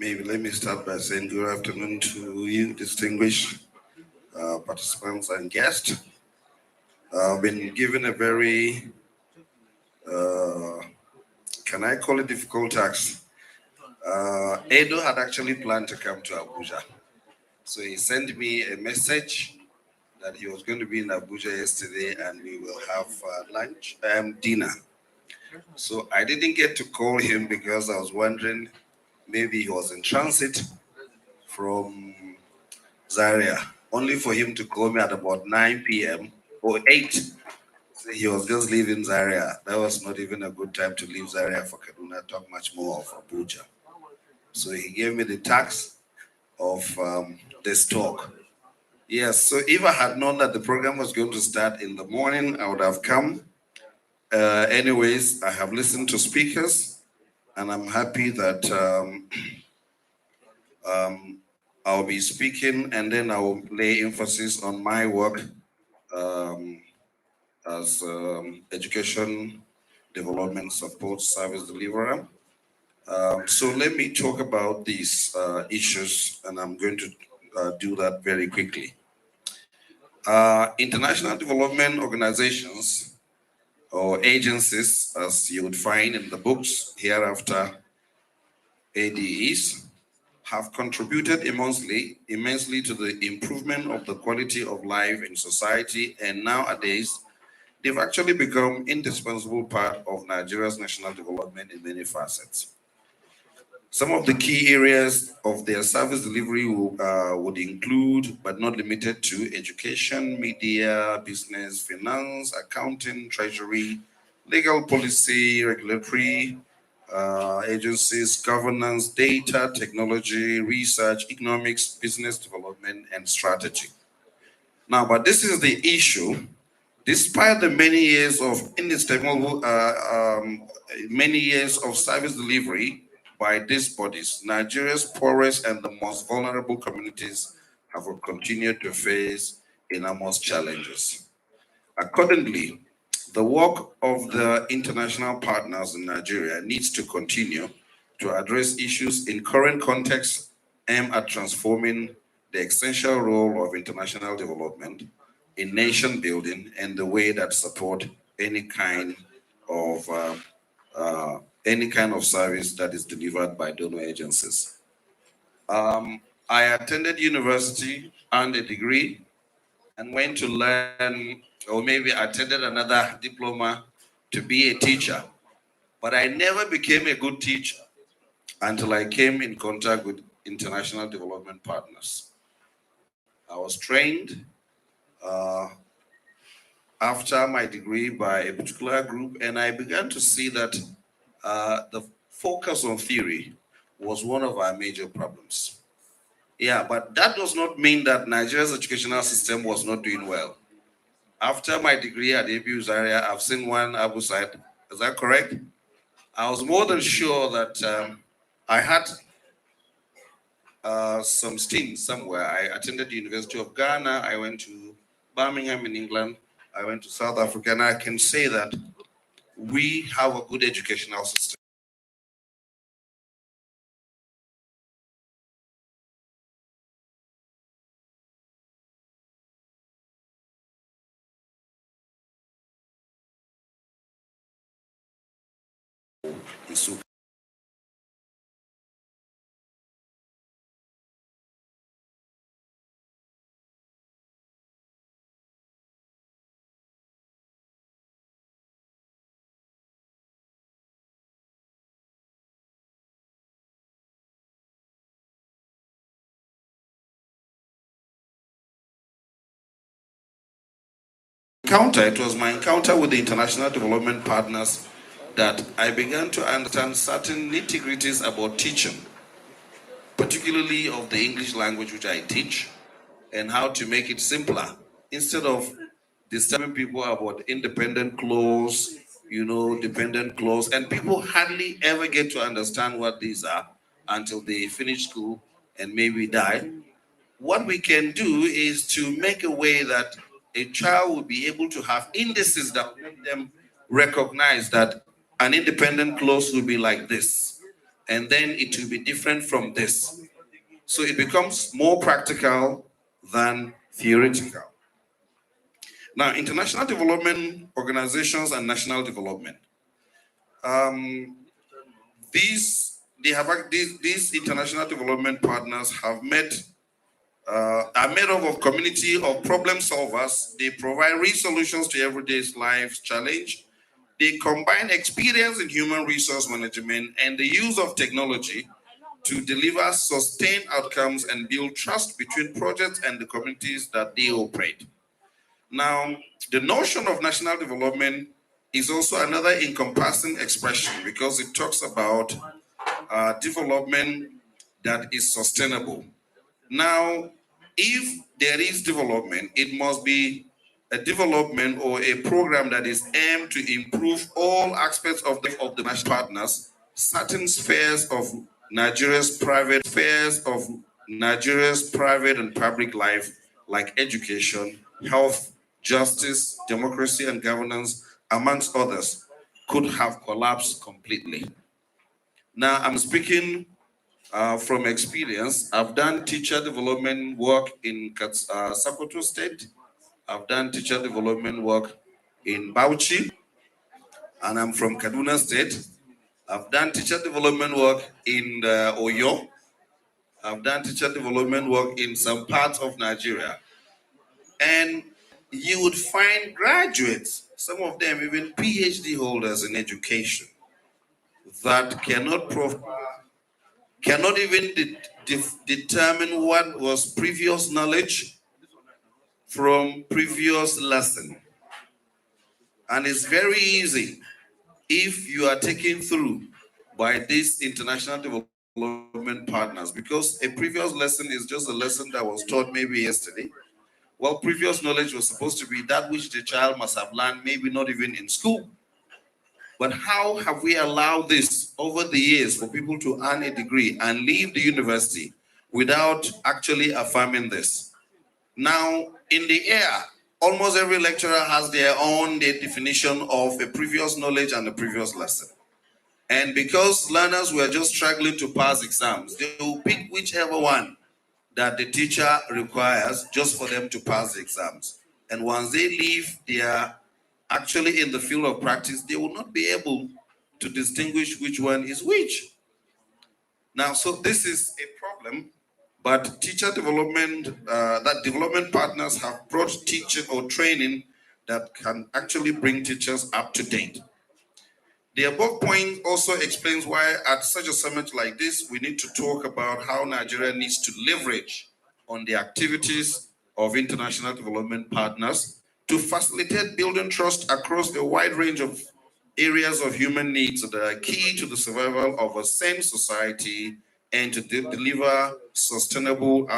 Maybe let me start by saying good afternoon to you, distinguished participants and guests. I've been given a very, uh, can I call it difficult task? Edor had actually planned to come to Abuja. So he sent me a message that he was going to be in Abuja yesterday and we will have dinner. So I didn't get to call him because I was wondering maybe he was in transit from Zaria, only for him to call me at about 9 p.m. or 8. So he was just leaving Zaria. That was not even a good time to leave Zaria for Kaduna, talk much more of Abuja. So he gave me the task of this talk. Yes, so if I had known that the program was going to start in the morning, I would have come. Anyways, I have listened to speakers, and I'm happy that I'll be speaking, and then I will lay emphasis on my work as education development support service deliverer. So let me talk about these issues, and I'm going to do that very quickly. International development organizations or agencies, as you would find in the books hereafter, ADEs, have contributed immensely to the improvement of the quality of life in society, and nowadays they've actually become indispensable part of Nigeria's national development in many facets. Some of the key areas of their service delivery would include, but not limited to, education, media, business, finance, accounting, treasury, legal policy, regulatory agencies, governance, data, technology, research, economics, business development, and strategy. Now, but this is the issue. Despite the many years of inestimable, many years of service delivery by these bodies, Nigeria's poorest and the most vulnerable communities have continued to face enormous challenges. Accordingly, the work of the international partners in Nigeria needs to continue to address issues in current context aimed at transforming the essential role of international development in nation building and the way that support any kind of service that is delivered by donor agencies. I attended university, earned a degree, and went to learn, or maybe attended another diploma to be a teacher. But I never became a good teacher until I came in contact with international development partners. I was trained after my degree by a particular group, and I began to see that the focus on theory was one of our major problems. Yeah, but that does not mean that Nigeria's educational system was not doing well. After my degree at ABU Zaria, I've seen one Abu side. Is that correct? I was more than sure that I had some stints somewhere. I attended the University of Ghana. I went to Birmingham in England. I went to South Africa, and I can say that we have a good educational system. It was my encounter with the international development partners that I began to understand certain nitty-gritties about teaching, particularly of the English language which I teach, and how to make it simpler instead of disturbing people about independent clause, dependent clause, and people hardly ever get to understand what these are until they finish school and maybe die. What we can do is to make a way that a child will be able to have indices that make them recognize that an independent clause will be like this. and then it will be different from this. So it becomes more practical than theoretical. Now, international development organizations and national development. Um, these international development partners have are made up of community of problem solvers. They provide real solutions to everyday life challenge. They combine experience in human resource management and the use of technology to deliver sustained outcomes and build trust between projects and the communities that they operate. Now, the notion of national development is also another encompassing expression because it talks about development that is sustainable. Now, if there is development, it must be a development or a program that is aimed to improve all aspects of the national partners, certain spheres of Nigeria's private and public life, like education, health, justice, democracy, and governance, amongst others, could have collapsed completely. Now, I'm speaking from experience. I've done teacher development work in Sokoto State. I've done teacher development work in Bauchi, and I'm from Kaduna State. I've done teacher development work in Oyo. I've done teacher development work in some parts of Nigeria. And you would find graduates, some of them even PhD holders in education, that cannot even determine what was previous knowledge from previous lesson. And it's very easy if you are taken through by these international development partners, because a previous lesson is just a lesson that was taught maybe yesterday. Well, previous knowledge was supposed to be that which the child must have learned, maybe not even in school. But how have we allowed this over the years for people to earn a degree and leave the university without actually affirming this? Now, in the air, almost every lecturer has their definition of a previous knowledge and a previous lesson. And because learners were just struggling to pass exams, they will pick whichever one that the teacher requires just for them to pass the exams. And once they leave, they are actually in the field of practice, they will not be able to distinguish which one is which. Now, so this is a problem, but teacher development, that development partners have brought teaching or training that can actually bring teachers up to date. The above point also explains why at such a summit like this, we need to talk about how Nigeria needs to leverage on the activities of international development partners to facilitate building trust across a wide range of areas of human needs that are key to the survival of a sane society and to deliver sustainable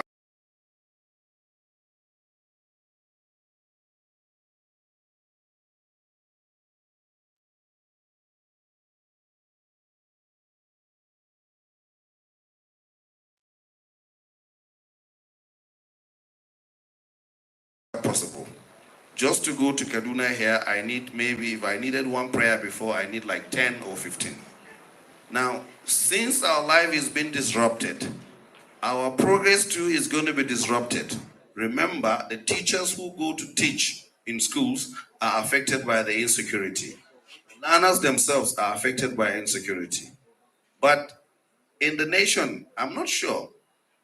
possible. Just to go to Kaduna here, I need maybe, if I needed one prayer before, I need like 10 or 15. Now, since our life is being disrupted, our progress too is going to be disrupted. Remember, the teachers who go to teach in schools are affected by the insecurity. Learners themselves are affected by insecurity. But in the nation, I'm not sure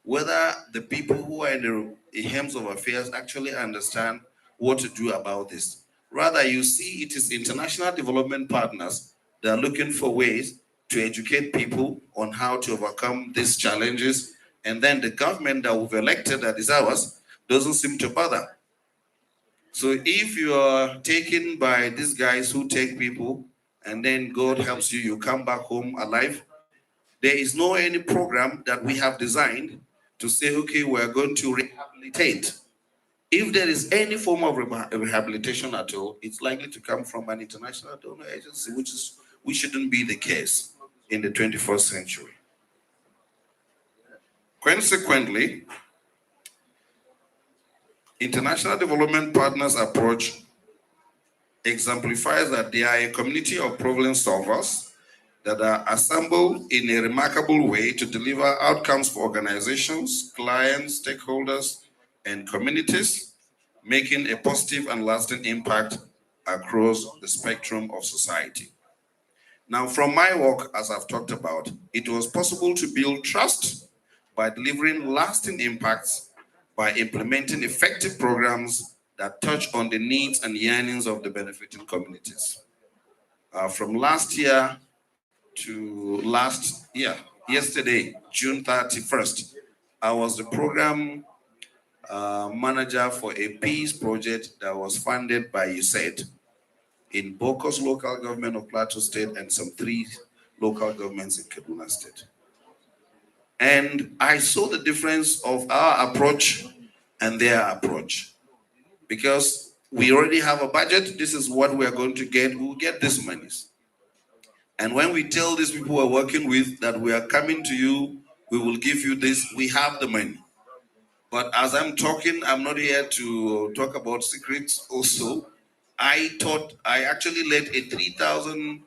whether the people who are in the helms of affairs actually understand what to do about this. Rather, you see it is international development partners that are looking for ways to educate people on how to overcome these challenges, and then the government that we've elected, that is ours, doesn't seem to bother. So if you are taken by these guys who take people and then God helps you, you come back home alive, there is no any program that we have designed to say, okay, we're going to rehabilitate. If there is any form of rehabilitation at all, it's likely to come from an international donor agency, which shouldn't be the case in the 21st century. Consequently, international development partners' approach exemplifies that they are a community of problem solvers that are assembled in a remarkable way to deliver outcomes for organizations, clients, stakeholders, and communities, making a positive and lasting impact across the spectrum of society. Now, from my work, as I've talked about, it was possible to build trust by delivering lasting impacts by implementing effective programs that touch on the needs and yearnings of the benefiting communities. From last year to yesterday, June 31st, I was the program manager for a peace project that was funded by USAID in Bokos local government of Plateau State and some 3 local governments in Kaduna State. And I saw the difference of our approach and their approach. Because we already have a budget, this is what we are going to get, we'll get this monies. And when we tell these people we're working with that we are coming to you, we will give you this, we have the money. But as I'm talking, I'm not here to talk about secrets also. I actually led a 3,000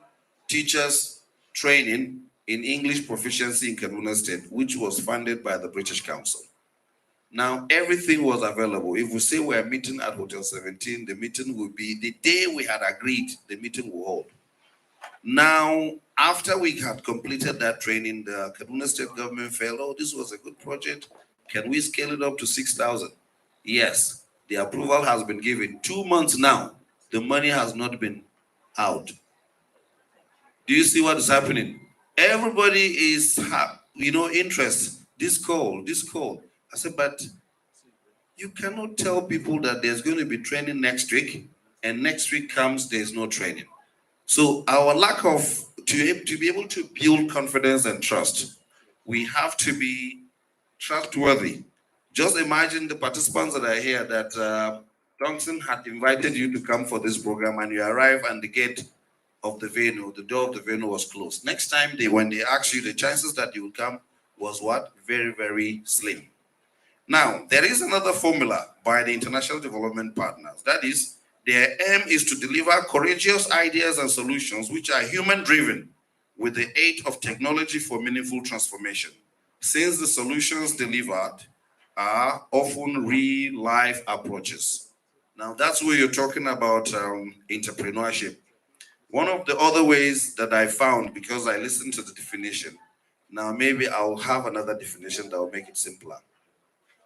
teachers training in English proficiency in Kaduna State, which was funded by the British Council. Now, everything was available. If we say we're meeting at Hotel 17, the meeting will be the day we had agreed the meeting will hold. Now, after we had completed that training, the Kaduna State government felt, oh, this was a good project. Can we scale it up to 6,000? Yes, the approval has been given. 2 months now, the money has not been out. Do you see what is happening? Everybody is, interest. This call. I said, but you cannot tell people that there's going to be training next week, and next week comes, there's no training. So our lack of, to be able to build confidence and trust, we have to be trustworthy. Just imagine the participants that are here that Tongston had invited you to come for this program and you arrive and the gate of the venue, the door of the venue was closed. Next time, when they ask you, the chances that you will come was what? Very, very slim. Now, there is another formula by the international development partners. That is, their aim is to deliver courageous ideas and solutions which are human-driven with the aid of technology for meaningful transformation, since the solutions delivered are often real-life approaches. Now, that's where you're talking about entrepreneurship. One of the other ways that I found, because I listened to the definition, now maybe I'll have another definition that will make it simpler.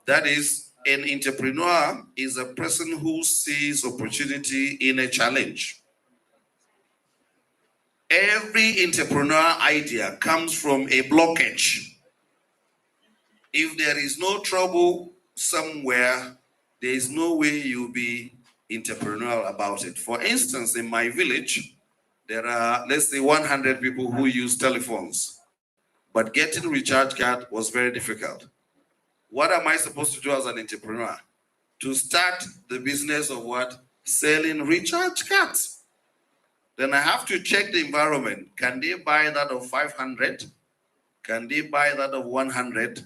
That is, an entrepreneur is a person who sees opportunity in a challenge. Every entrepreneur idea comes from a blockage. If there is no trouble somewhere, there is no way you'll be entrepreneurial about it. For instance, in my village, there are, let's say, 100 people who use telephones, but getting recharge card was very difficult. What am I supposed to do as an entrepreneur? To start the business of what? Selling recharge cards. Then I have to check the environment. Can they buy that of 500? Can they buy that of 100?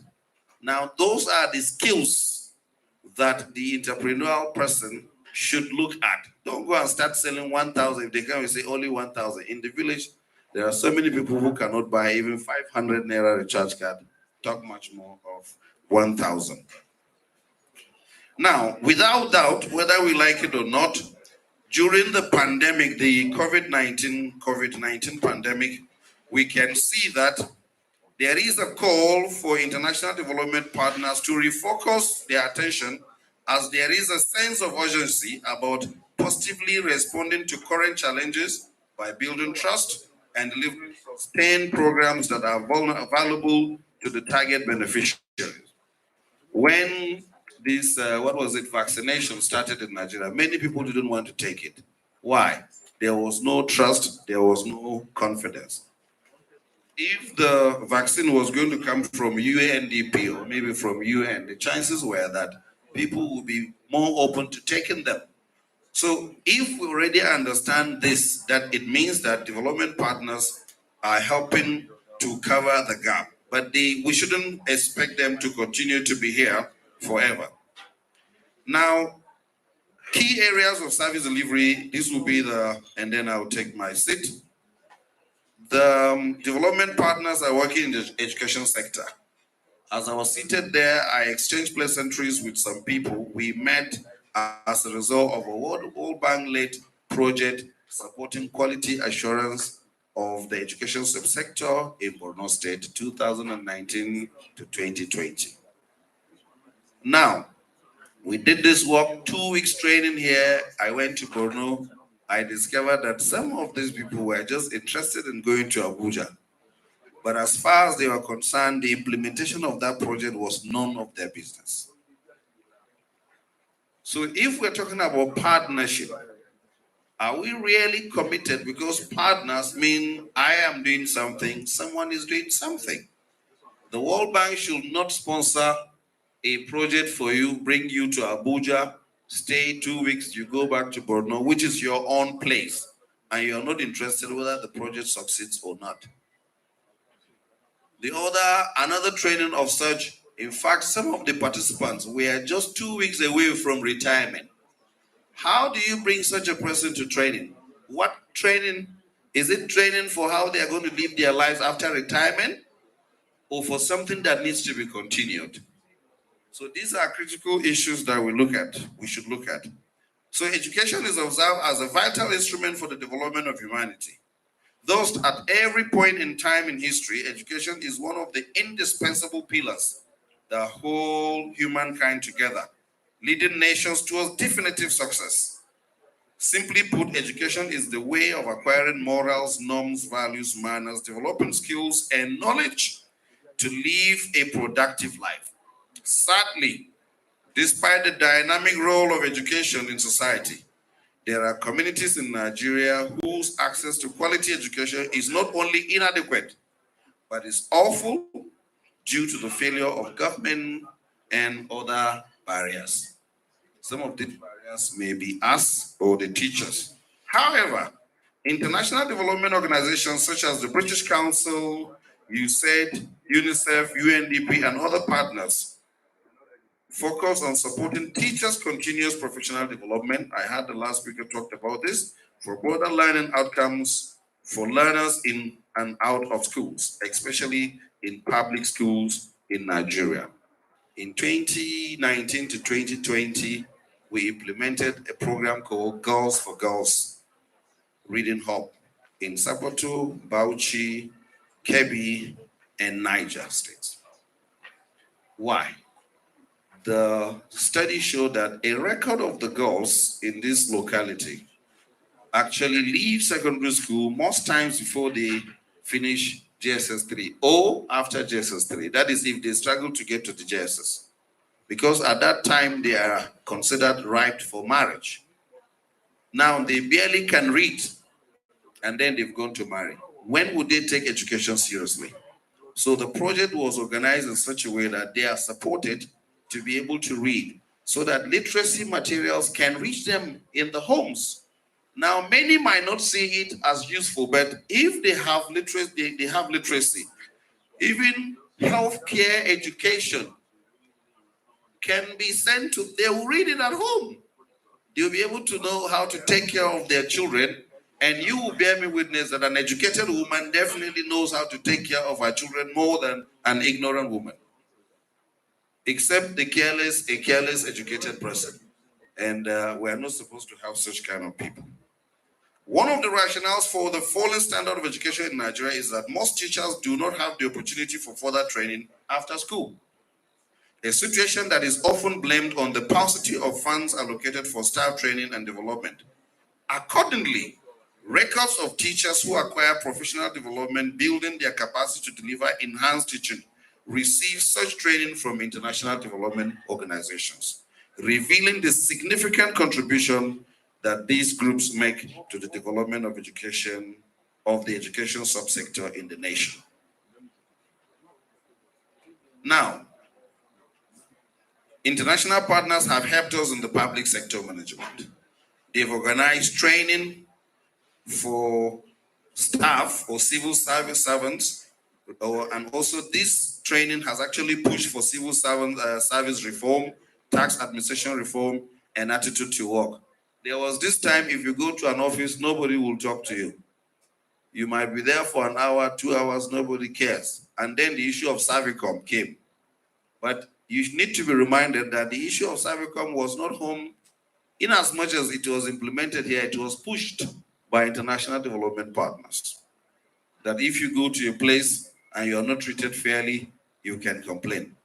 Now, those are the skills that the entrepreneurial person should look at. Don't go and start selling 1,000. If they come and say only 1,000. In the village, there are so many people who cannot buy even 500 naira recharge card. Talk much more of 1,000. Now, without doubt, whether we like it or not, during the pandemic, the COVID-19 pandemic, we can see that there is a call for international development partners to refocus their attention, as there is a sense of urgency about positively responding to current challenges by building trust and delivering sustained programs that are valuable to the target beneficiaries. When this, vaccination started in Nigeria, many people didn't want to take it. Why? There was no trust, there was no confidence. If the vaccine was going to come from UNDP or maybe from UN, the chances were that people would be more open to taking them. So if we already understand this, that it means that development partners are helping to cover the gap, but we shouldn't expect them to continue to be here forever. Now, key areas of service delivery, this will be and then I'll take my seat. The development partners are working in the education sector. As I was seated there, I exchanged pleasantries with some people. We met as a result of a World Bank-led project supporting quality assurance of the education subsector in Borno State, 2019 to 2020. Now, we did this work, 2 weeks training here. I went to Borno. I discovered that some of these people were just interested in going to Abuja. But as far as they were concerned, the implementation of that project was none of their business. So if we're talking about partnership, are we really committed? Because partners mean I am doing something, someone is doing something. The World Bank should not sponsor a project for you, bring you to Abuja, stay 2 weeks, you go back to Borno, which is your own place, and you're not interested whether the project succeeds or not. Another training of such, in fact, some of the participants were just 2 weeks away from retirement. How do you bring such a person to training? What training? Is it training for how they are going to live their lives after retirement, or for something that needs to be continued? So these are critical issues that we should look at. So education is observed as a vital instrument for the development of humanity. Thus, at every point in time in history, education is one of the indispensable pillars that hold humankind together, leading nations towards definitive success. Simply put, education is the way of acquiring morals, norms, values, manners, developing skills and knowledge to live a productive life. Sadly, despite the dynamic role of education in society, there are communities in Nigeria whose access to quality education is not only inadequate, but is awful due to the failure of government and other barriers. Some of these barriers may be us or the teachers. However, international development organizations such as the British Council, USAID, UNICEF, UNDP, and other partners focus on supporting teachers' continuous professional development. I had the last speaker talked about this, for broader learning outcomes for learners in and out of schools, especially in public schools in Nigeria. In 2019 to 2020, we implemented a program called Girls for Girls Reading Hub in Sokoto, Bauchi, Kebbi, and Niger states. Why? The study showed that a record of the girls in this locality actually leave secondary school most times before they finish JSS 3 or after JSS 3. That is if they struggle to get to the JSS. Because at that time they are considered ripe for marriage. Now they barely can read and then they've gone to marry. When would they take education seriously? So the project was organized in such a way that they are supported to be able to read so that literacy materials can reach them in the homes. Now, many might not see it as useful, but if they have literacy, they have literacy. Even healthcare education can be sent to, they will read it at home. They'll be able to know how to take care of their children. And you will bear me witness that an educated woman definitely knows how to take care of her children more than an ignorant woman. Except a careless educated person. And we're not supposed to have such kind of people. One of the rationales for the falling standard of education in Nigeria is that most teachers do not have the opportunity for further training after school. A situation that is often blamed on the paucity of funds allocated for staff training and development. Accordingly, records of teachers who acquire professional development, building their capacity to deliver enhanced teaching, receive such training from international development organizations, revealing the significant contribution that these groups make to the development of education, of the education subsector in the nation. Now, international partners have helped us in the public sector management. They've organized training for staff or civil service servants, and also this training has actually pushed for civil service reform, tax administration reform, and attitude to work. There was this time, if you go to an office, nobody will talk to you. You might be there for an hour, 2 hours, nobody cares. And then the issue of Savicom came. But you need to be reminded that the issue of Savicom was not home. In as much as it was implemented here, it was pushed by international development partners. That if you go to a place and you're not treated fairly, you can complain.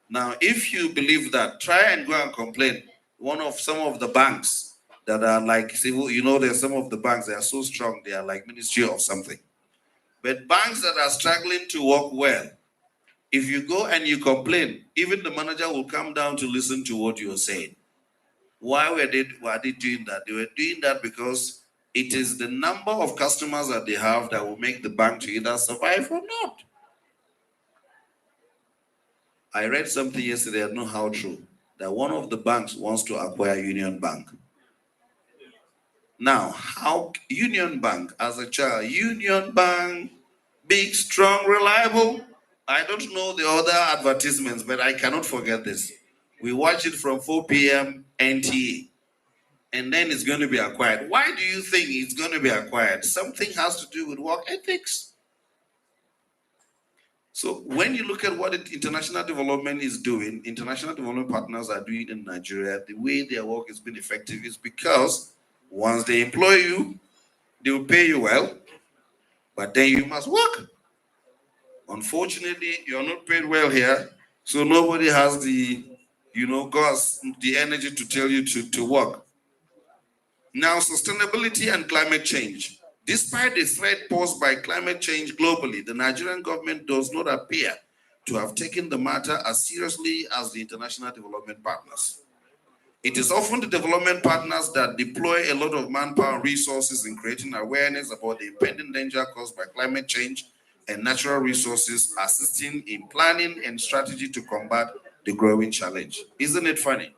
Now, if you believe that, try and go and complain. Some of the banks that are like civil, there's some of the banks that are so strong, they are like ministry of something. But banks that are struggling to work well, if you go and you complain, even the manager will come down to listen to what you're saying. Why were they doing that? They were doing that because it is the number of customers that they have that will make the bank to either survive or not. I read something yesterday, I don't know how true, that one of the banks wants to acquire Union Bank. Now, how Union Bank as a child, Union Bank, big, strong, reliable. I don't know the other advertisements, but I cannot forget this. We watch it from 4 p.m. NTA, and then it's going to be acquired. Why do you think it's going to be acquired? Something has to do with work ethics. So when you look at what international development is doing, international development partners are doing in Nigeria, the way their work has been effective is because once they employ you, they will pay you well, but then you must work. Unfortunately, you're not paid well here, so nobody has the, the energy to tell you to work. Now, sustainability and climate change. Despite the threat posed by climate change globally, the Nigerian government does not appear to have taken the matter as seriously as the international development partners. It is often the development partners that deploy a lot of manpower and resources in creating awareness about the impending danger caused by climate change and natural resources, assisting in planning and strategy to combat the growing challenge. Isn't it funny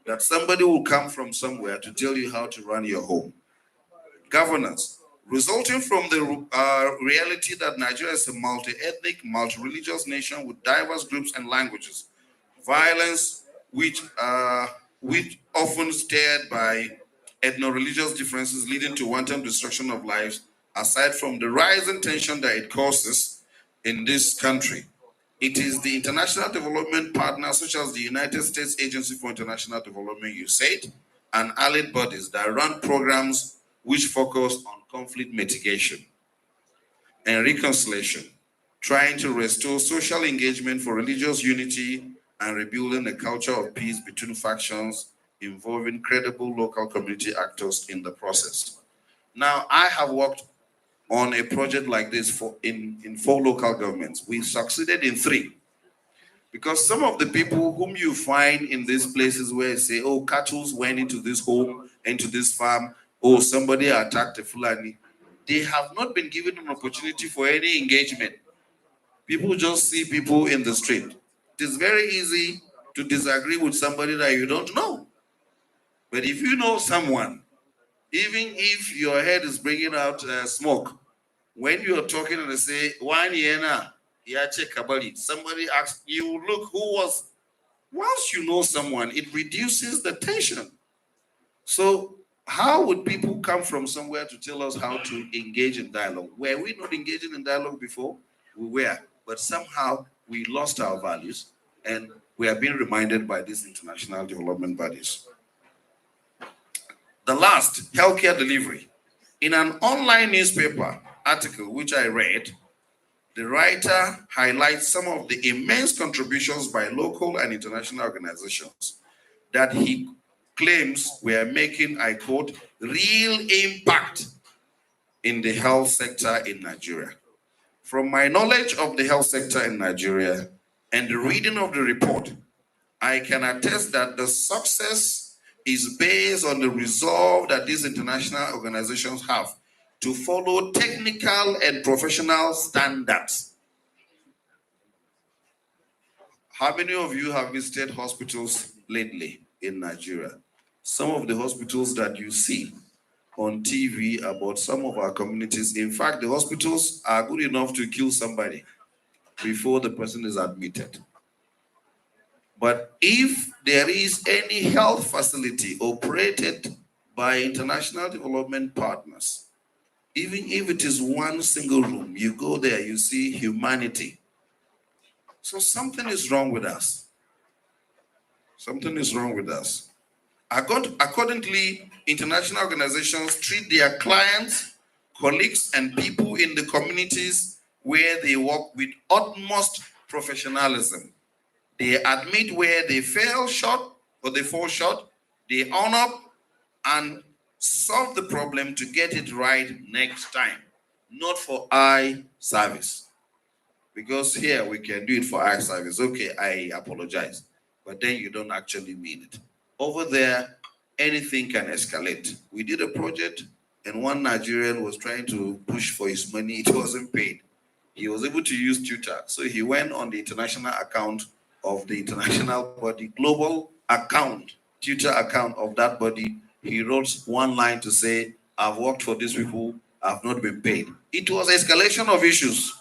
that somebody will come from somewhere to tell you how to run your home? Governance. Resulting from the reality that Nigeria is a multi-ethnic, multi-religious nation with diverse groups and languages. Violence, which often stirred by ethno-religious differences leading to wanton destruction of lives, aside from the rising tension that it causes in this country. It is the international development partners such as the United States Agency for International Development, USAID, and allied bodies that run programs which focus on conflict mitigation and reconciliation, trying to restore social engagement for religious unity and rebuilding a culture of peace between factions, involving credible local community actors in the process. Now, I have worked on a project like this in 4 local governments. We succeeded in 3. Because some of the people whom you find in these places where you say, oh, cattle went into this home, into this farm, oh, somebody attacked a Fulani, they have not been given an opportunity for any engagement. People just see people in the street. It is very easy to disagree with somebody that you don't know. But if you know someone, even if your head is bringing out smoke, when you are talking and they say, "One year somebody asks you, look, who was? Once you know someone, it reduces the tension. So how would people come from somewhere to tell us how to engage in dialogue? Were we not engaging in dialogue before? We were, but somehow we lost our values and we are being reminded by these international development bodies. The last, healthcare delivery. In an online newspaper article which I read, the writer highlights some of the immense contributions by local and international organizations that he claims were making, I quote, real impact in the health sector in Nigeria. From my knowledge of the health sector in Nigeria and the reading of the report, I can attest that the success is based on the resolve that these international organizations have to follow technical and professional standards. How many of you have visited hospitals lately in Nigeria? Some of the hospitals that you see on TV about some of our communities, in fact, the hospitals are good enough to kill somebody before the person is admitted. But if there is any health facility operated by international development partners Even if it is one single room, you go there, you see humanity. So something is wrong with us. Something is wrong with us. Accordingly, international organizations treat their clients, colleagues, and people in the communities where they work with utmost professionalism. They admit where they fell short or they fall short, they own up and solve the problem to get it right next time, not for eye service. Because here we can do it for eye service. Okay, I apologize, but then you don't actually mean it. Over there, anything can escalate. We did a project and one Nigerian was trying to push for his money. It wasn't paid. He was able to use Twitter. So he went on the international account of the international body, global account, Twitter account of that body. He wrote one line to say, I've worked for these people, I've not been paid. It was escalation of issues.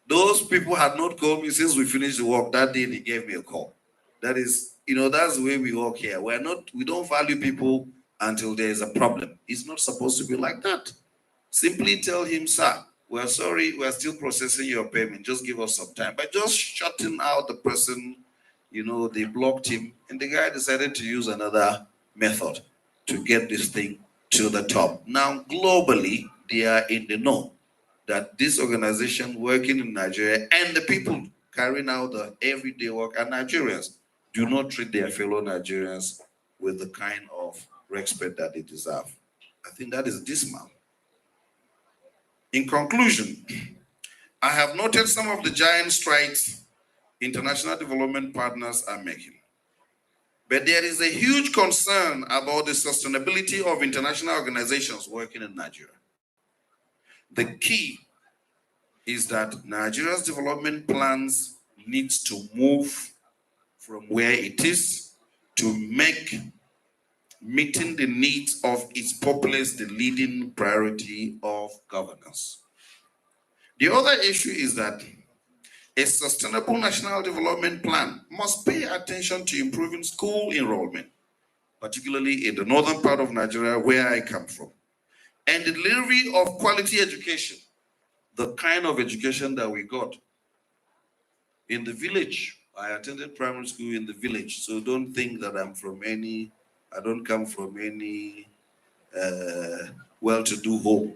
Those people had not called me since we finished the work. That day they gave me a call. That is, that's the way we work here. We don't value people until there is a problem. It's not supposed to be like that. Simply tell him, sir, we're sorry, we're still processing your payment. Just give us some time. But just shutting out the person, they blocked him. And the guy decided to use another method to get this thing to the top. Now, globally, they are in the know that this organization working in Nigeria and the people carrying out the everyday work are Nigerians. Do not treat their fellow Nigerians with the kind of respect that they deserve. I think that is dismal. In conclusion, I have noted some of the giant strides international development partners are making. But there is a huge concern about the sustainability of international organizations working in Nigeria. The key is that Nigeria's development plans need to move from where it is to make meeting the needs of its populace the leading priority of governance. The other issue is that a sustainable national development plan must pay attention to improving school enrollment, particularly in the northern part of Nigeria where I come from, and the delivery of quality education, the kind of education that we got in the village. I attended primary school in the village, so don't think that I don't come from any well-to-do home.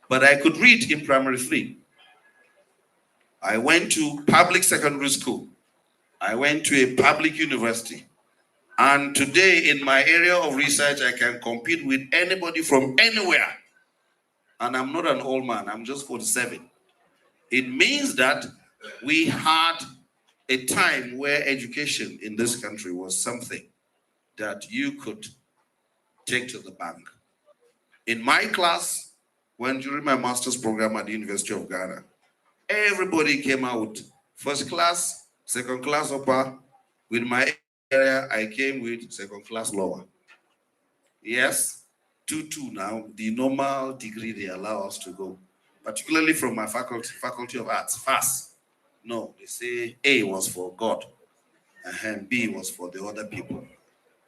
But I could read in primary 3. I went to public secondary school. I went to a public university. And today in my area of research, I can compete with anybody from anywhere. And I'm not an old man, I'm just 47. It means that we had a time where education in this country was something that you could take to the bank. In my class, during my master's program at the University of Ghana, everybody came out first class, second class upper. With my area, I came with second class lower. Yes, 2-2 now, the normal degree they allow us to go, particularly from my faculty of arts, FAS. No, they say A was for God and B was for the other people.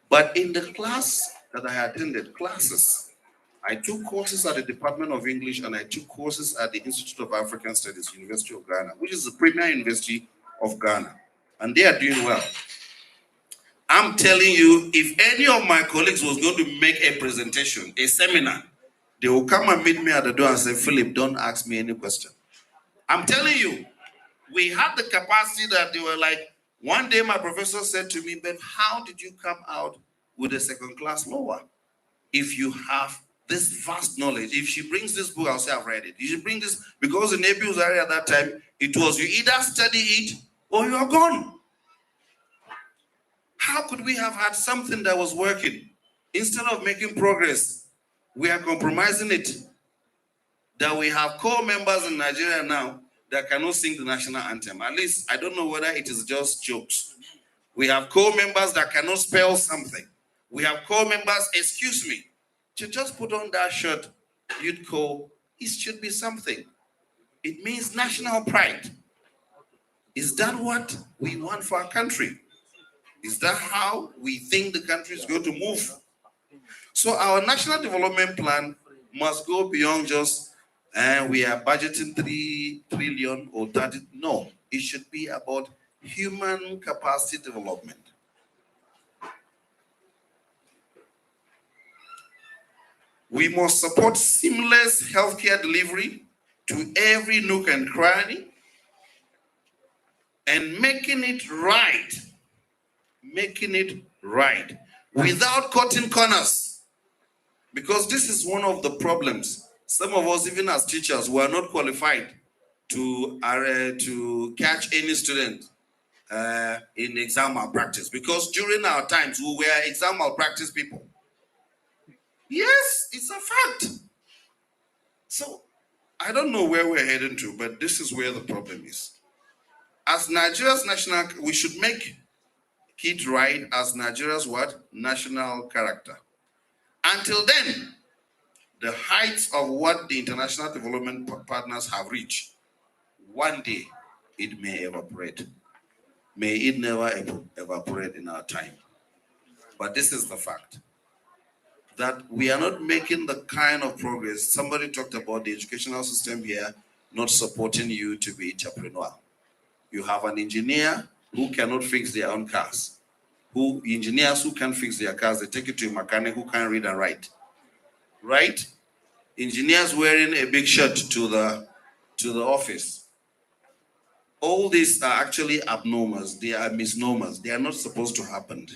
But in the class that I attended, classes, I took courses at the Department of English and I took courses at the Institute of African Studies, University of Ghana, which is the premier university of Ghana. And they are doing well. I'm telling you, if any of my colleagues was going to make a presentation, a seminar, they will come and meet me at the door and say, Philip, don't ask me any question. I'm telling you, we had the capacity that they were like, one day my professor said to me, but how did you come out with a second class lower? If you have this vast knowledge, if she brings this book, I'll say I've read it. You should bring this, because in Abuja area at that time, it was you either study it or you are gone. How could we have had something that was working? Instead of making progress, we are compromising it. That we have core members in Nigeria now that cannot sing the national anthem. At least, I don't know whether it is just jokes. We have core members that cannot spell something. We have core members, excuse me, to just put on that shirt, you'd call, it should be something. It means national pride. Is that what we want for our country? Is that how we think the country is going to move? So our national development plan must go beyond just we are budgeting 3 trillion or 30. No, it should be about human capacity development. We must support seamless healthcare delivery to every nook and cranny and making it right without cutting corners. Because this is one of the problems. Some of us, even as teachers, were not qualified to catch any student in exam malpractice, because during our times we were exam malpractice people. Yes, it's a fact. So I don't know where we're heading to, but this is where the problem is. As Nigeria's national, we should make it right as Nigeria's what? National character. Until then, the heights of what the international development partners have reached, one day it may evaporate. May it never evaporate in our time. But this is the fact, that we are not making the kind of progress. Somebody talked about the educational system here not supporting you to be entrepreneurial. You have an engineer who cannot fix their own cars. Engineers who can't fix their cars, they take it to a mechanic who can't read and write. Right? Engineers wearing a big shirt to the office. All these are actually abnormals. They are misnomers. They are not supposed to happen.